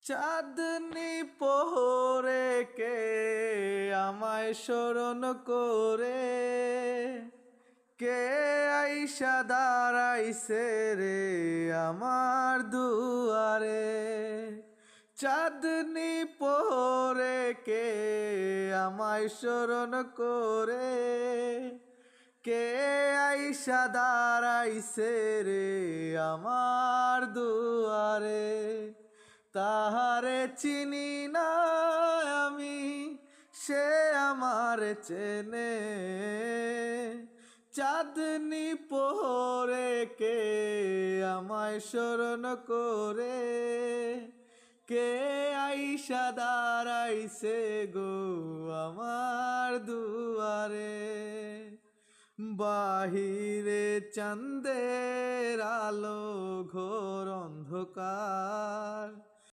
চাঁদনি পোহরে কে আমায় স্মরণ করে, কে আইসা দাঁড়াইছে রে আমার দুয়ারে। চাঁদনি পোহরে কে আমায় স্মরণ করে, কে আইসা দাঁড়াইছে রে আমার দুয়ারে। তাহারে চিনি না আমি, সে আমার চেনে। চাঁদনি পোহরে কে আমায় স্মরণ করে, কে আইসা দাঁড়াইছে গো আমার দুয়ারে। বাহিরে চাঁদের আলো ঘোর অন্ধকার,